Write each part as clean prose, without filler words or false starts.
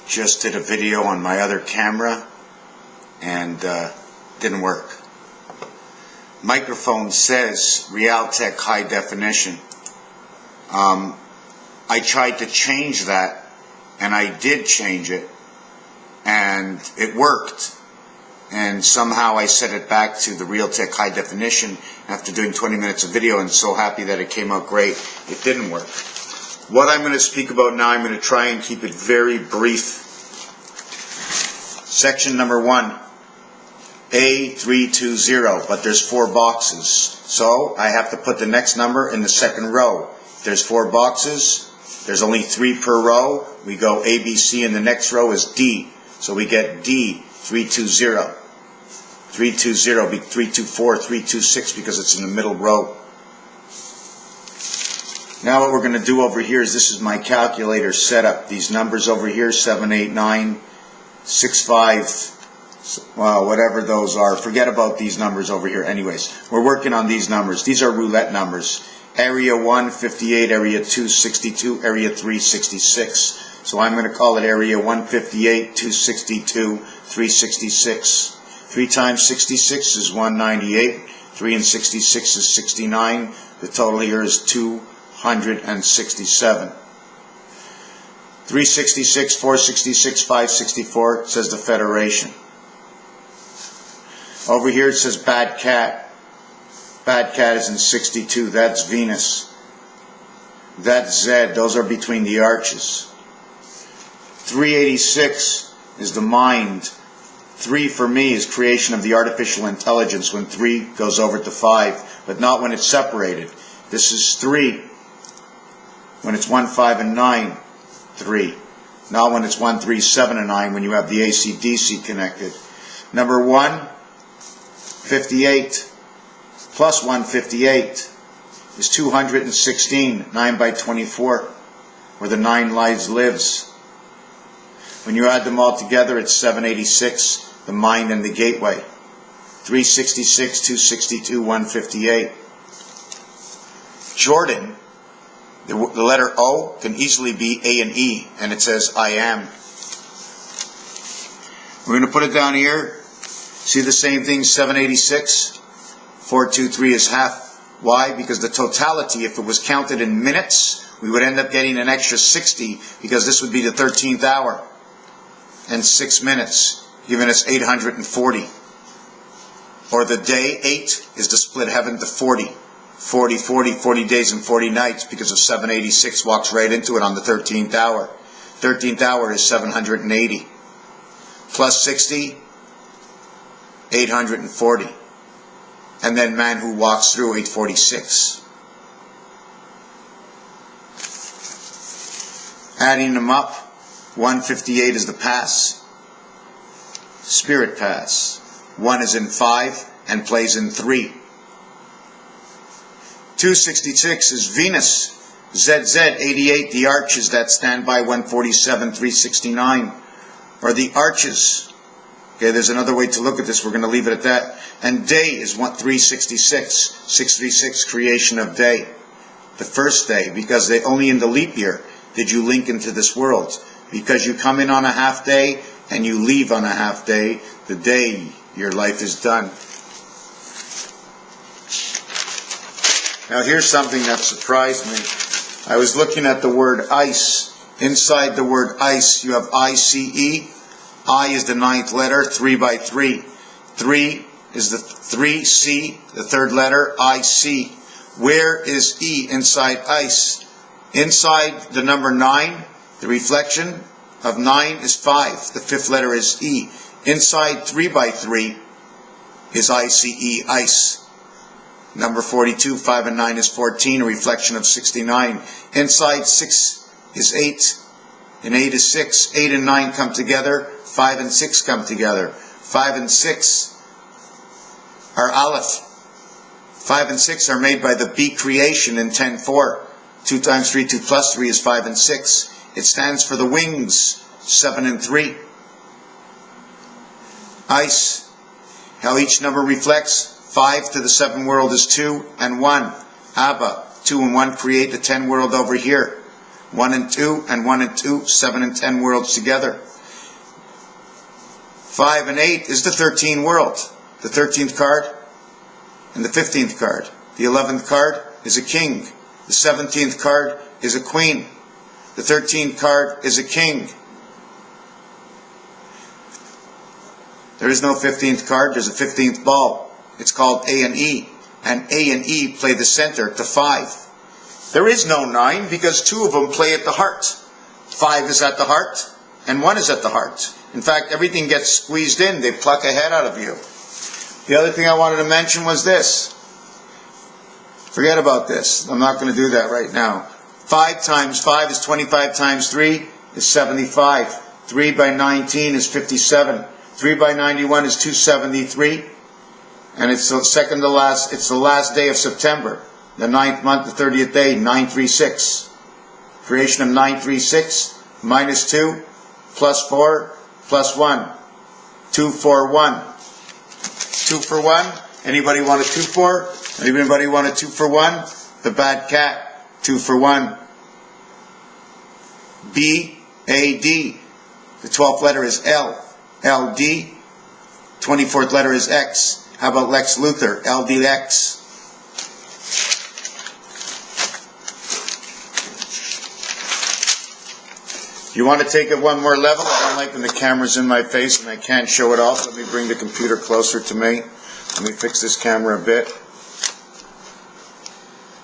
just did a video on my other camera and didn't work. Microphone says Realtek high definition. I tried to change that, and I did change it, and it worked. And somehow I set it back to the Realtek high definition after doing 20 minutes of video, and so happy that it came out great. It didn't work. What I'm going to speak about now, I'm going to try and keep it very brief. Section number 1, A320, but there's 4 boxes. So I have to put the next number in the second row. There's 4 boxes. There's only 3 per row. We go A, B, C, and the next row is D. So we get D320. 320 be 324, 326 because it's in the middle row. Now what we're going to do over here is, this is my calculator setup. These numbers over here, 7, 8, 9, 6, 5, well, whatever those are. Forget about these numbers over here. Anyways, we're working on these numbers. These are roulette numbers. Area 1, 58, Area 2, 62, Area 3, 66. So I'm going to call it Area 158, 262, 366. 3 times 66 is 198. 3 and 66 is 69. The total here is 267. 366, 466, 564, says the Federation. Over here it says Bad Cat. Bad Cat is in 62. That's Venus. That's Z. Those are between the arches. 386 is the mind. 3 for me is creation of the artificial intelligence when 3 goes over to 5, but not when it's separated. This is 3 when it's 1, 5, and 9, 3. Not when it's 1, 3, 7, and 9 when you have the AC-DC connected. Number 1, 58 plus 158 is 216, 9 by 24, where the 9 lives lives. When you add them all together, it's 786, the mind and the gateway. 366, 262, 158. Jordan, the letter O can easily be A and E, and it says I am. We're going to put it down here. See the same thing, 786. 423 is half. Why? Because the totality, if it was counted in minutes, we would end up getting an extra 60, because this would be the 13th hour. And 6 minutes, giving us 840. Or the day 8 is the split heaven to 40. 40, 40, 40 days and 40 nights, because of 786 walks right into it on the 13th hour. 13th hour is 780. Plus 60, 840. And then man who walks through, 846. Adding them up, 158 is the pass, spirit pass. 1 is in 5 and plays in 3. 266 is Venus. ZZ, 88, the arches that stand by 147, 369. Or the arches. Okay, there's another way to look at this. We're going to leave it at that. And day is 366. 636, creation of day. The first day, because only in the leap year did you link into this world. Because you come in on a half day and you leave on a half day, the day your life is done. Now here's something that surprised me. I was looking at the word ice. Inside the word ice you have I-C-E. I is the 9th letter, 3 by 3. 3 is the 3C, the 3rd letter, I-C. Where is E inside ice? Inside the number 9, the reflection of 9 is 5. The 5th letter is E. Inside 3 by 3 is I-C-E, ice. Number 42, 5 and 9 is 14, a reflection of 69. Inside 6 is 8, and 8 is 6. 8 and 9 come together, 5 and 6 come together. 5 and 6 are Aleph. 5 and 6 are made by the B creation in 10-4. 2 times 3, 2 plus 3 is 5 and 6. It stands for the wings, 7 and 3. Ice, how each number reflects. 5 to the 7 world is 2 and 1. Abba, 2 and 1 create the 10 world over here. 1 and 2 and 1 and 2, 7 and 10 worlds together. 5 and 8 is the 13 world. The 13th card and the 15th card. The 11th card is a king. The 17th card is a queen. The 13th card is a king. There is no 15th card. There's a 15th ball. It's called A and E. And A and E play the center to 5. There is no 9 because 2 of them play at the heart. 5 is at the heart and 1 is at the heart. In fact, everything gets squeezed in. They pluck a head out of you. The other thing I wanted to mention was this. Forget about this. I'm not going to do that right now. 5 times 5 is 25 times 3 is 75. 3 by 19 is 57. 3 by 91 is 273. And it's the second to last, it's the last day of September. The 9th month, the 30th day, 936. Creation of 936, minus 2, plus 4, plus 1. 2 for 1. 2 for 1. Anybody want a 2 for? Anybody want a 2 for 1? The bad cat. 2 for 1. B, A, D. The 12th letter is L. L, D. 24th letter is X. How about Lex Luthor? LDX. You want to take it one more level? I don't like when the camera's in my face and I can't show it off. Let me bring the computer closer to me. Let me fix this camera a bit.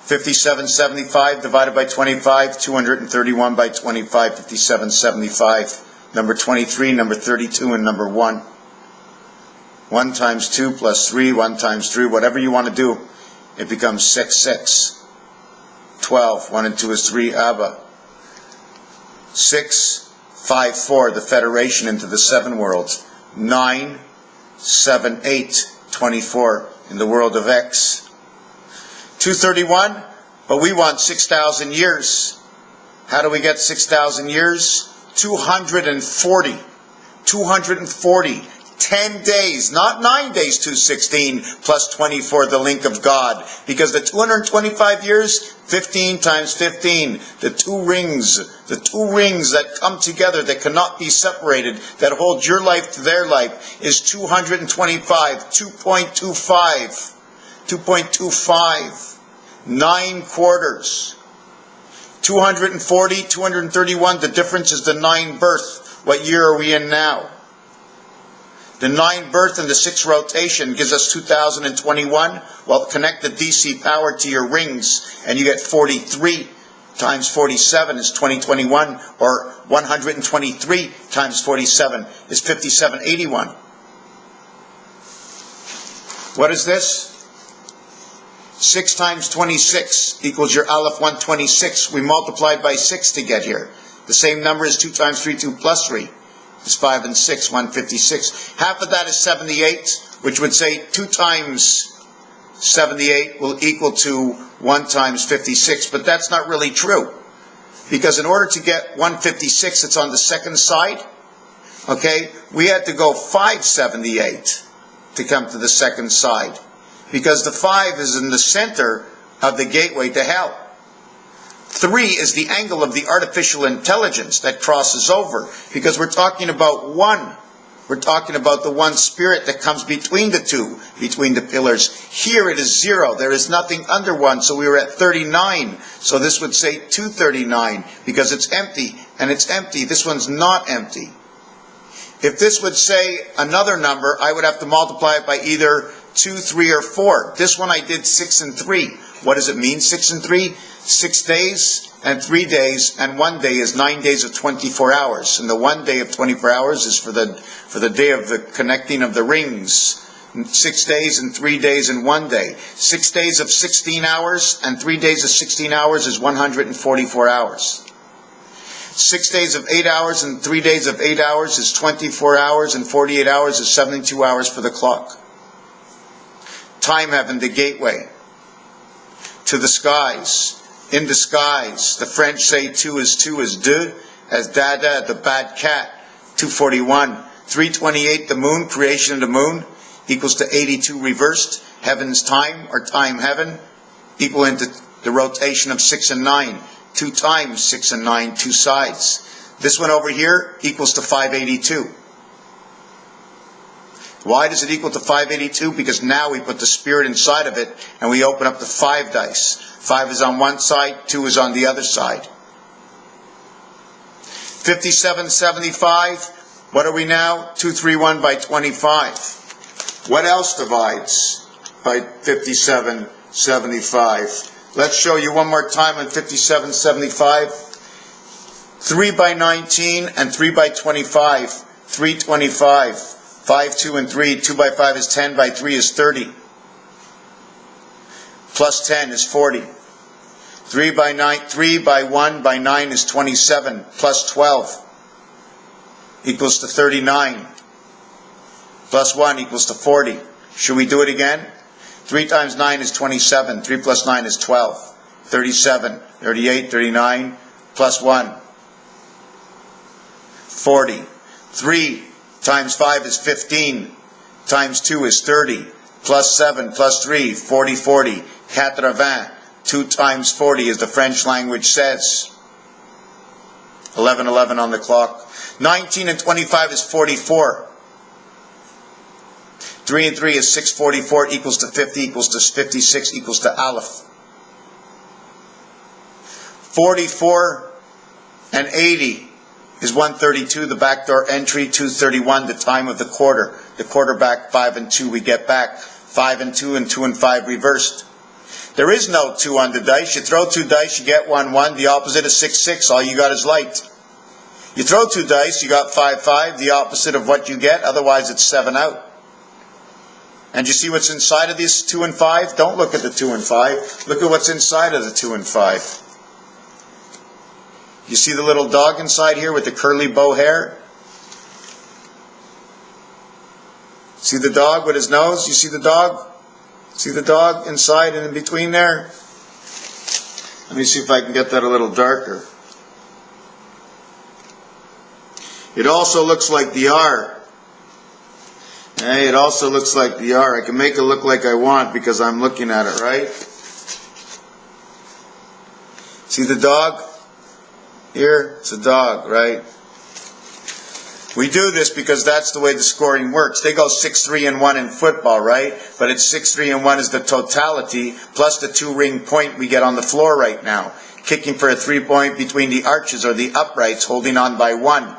5775 divided by 25, 231 by 25, 5775. Number 23, number 32, and number 1. 1 times 2 plus 3, 1 times 3, whatever you want to do. It becomes 6, 6. 12, 1 and 2 is 3, Abba. 6, 5, 4, the Federation into the 7 worlds. 9, 7, 8, 24 in the world of X. 231, but we want 6,000 years. How do we get 6,000 years? 240. 240. 10 days, not 9 days, 216, plus 24, the link of God. Because the 225 years, 15 times 15, the two rings that come together, that cannot be separated, that hold your life to their life, is 225, 2.25, 2.25, 9 quarters. 240, 231, the difference is the 9 birth. What year are we in now? The 9 birth and the 6 rotation gives us 2021. Well, connect the DC power to your rings and you get 43 times 47 is 2021, or 123 times 47 is 5781. What is this? 6 times 26 equals your Aleph 126. We multiplied by 6 to get here. The same number is 2 times 3, 2 plus 3. Is 5 and 6, 156. Half of that is 78, which would say 2 times 78 will equal to 1 times 56, but that's not really true. Because in order to get 156, it's on the second side, okay, we had to go 578 to come to the second side. Because the 5 is in the center of the gateway to hell. 3 is the angle of the artificial intelligence that crosses over, because we're talking about 1. We're talking about the one spirit that comes between the two, between the pillars. Here it is 0. There is nothing under 1, so we were at 39. So this would say 239, because it's empty, and it's empty. This one's not empty. If this would say another number, I would have to multiply it by either 2, 3, or 4. This one I did 6 and 3. What does it mean, 6 and 3? 6 days and 3 days, and 1 day is 9 days of 24 hours. And the 1 day of 24 hours is for the day of the connecting of the rings. 6 days and 3 days and 1 day. 6 days of 16 hours and 3 days of 16 hours is 144 hours. 6 days of 8 hours and 3 days of 8 hours is 24 hours, and 48 hours is 72 hours for the clock. Time heaven, the gateway to the skies. In the skies, the French say 2 is deux, as dada, the bad cat. 241. 328, the moon, creation of the moon, equals to 82 reversed. Heaven's time, or time heaven, equal into the rotation of 6 and 9. 2 times 6 and 9, 2 sides. This one over here equals to 582. Why does it equal to 582? Because now we put the spirit inside of it and we open up the 5 dice. 5 is on one side, 2 is on the other side. 5775, what are we now? 231 by 25. What else divides by 5775? Let's show you one more time on 5775. 3 by 19 and 3 by 25. 325. 5, 2, and 3. 2 by 5 is 10. By 3 is 30. Plus 10 is 40. 3 by 1 by 9 is 27. Plus 12 equals to 39. Plus 1 equals to 40. Should we do it again? 3 times 9 is 27. 3 plus 9 is 12. 37, 38, 39, plus 1. 40. 3 times 5 is 15. Times 2 is 30. Plus 7, plus 3, 40, 40. 80. 2 times 40, as the French language says. 11, 11 on the clock. 19 and 25 is 44. 3 and 3 is 644 equals to 50 equals to 56 equals to Aleph. 44 and 80 is 132, the backdoor entry. 231, the time of the quarter. The quarterback, 5 and 2 we get back. 5 and 2 and 2 and 5 reversed. There is no 2 on the dice. You throw 2 dice, you get 1, 1. The opposite is 6, 6. All you got is light. You throw 2 dice, you got 5, 5. The opposite of what you get. Otherwise, it's 7 out. And you see what's inside of these 2 and 5? Don't look at the 2 and 5. Look at what's inside of the 2 and 5. You see the little dog inside here with the curly bow hair? See the dog with his nose? You see the dog? See the dog inside and in between there? Let me see if I can get that a little darker. It also looks like the R. Hey, it also looks like the R. I can make it look like I want because I'm looking at it, right? See the dog? Here, it's a dog, right? We do this because that's the way the scoring works. They go 6, 3, and 1 in football, right? But it's 6, 3, and 1 is the totality, plus the 2-ring point we get on the floor right now. Kicking for a 3-point between the arches or the uprights, holding on by 1.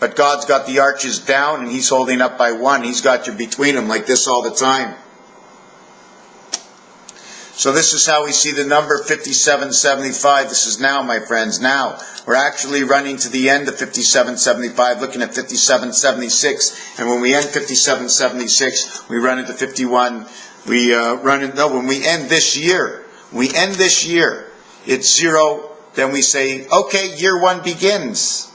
But God's got the arches down and He's holding up by 1. He's got you between them like this all the time. So this is how we see the number 5775. This is now, my friends, now. We're actually running to the end of 5775, looking at 5776. And when we end 5776, we run into 51. When we end this year, it's 0. Then we say, okay, year 1 begins.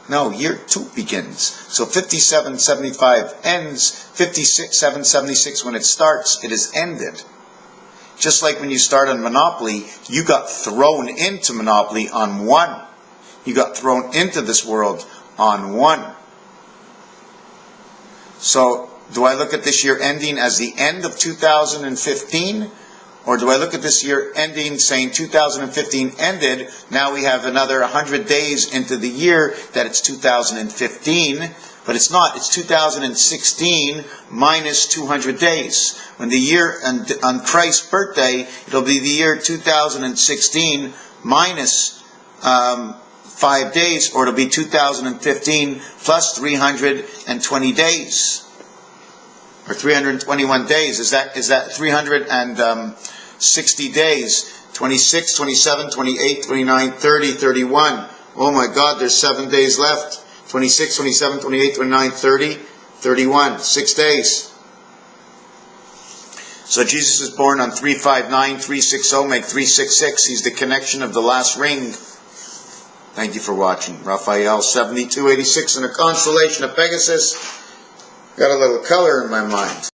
No, year 2 begins. So 5775 ends. 5776, when it starts, it is ended. Just like when you start on Monopoly, you got thrown into Monopoly on 1. You got thrown into this world on 1. So, do I look at this year ending as the end of 2015? Or do I look at this year ending saying 2015 ended, now we have another 100 days into the year that it's 2015, but it's not, it's 2016 minus 200 days. When the year, on Christ's birthday, it'll be the year 2016 minus 5 days, or it'll be 2015 plus 320 days. Or 321 days. Is that 360 days? 26, 27, 28, 29, 30, 31. Oh my God, there's 7 days left. 26, 27, 28, 29, 30, 31. 6 days. So Jesus is born on 359, 360, make 366. He's the connection of the last ring. Thank you for watching. Raphael 7286 and a constellation of Pegasus. Got a little color in my mind.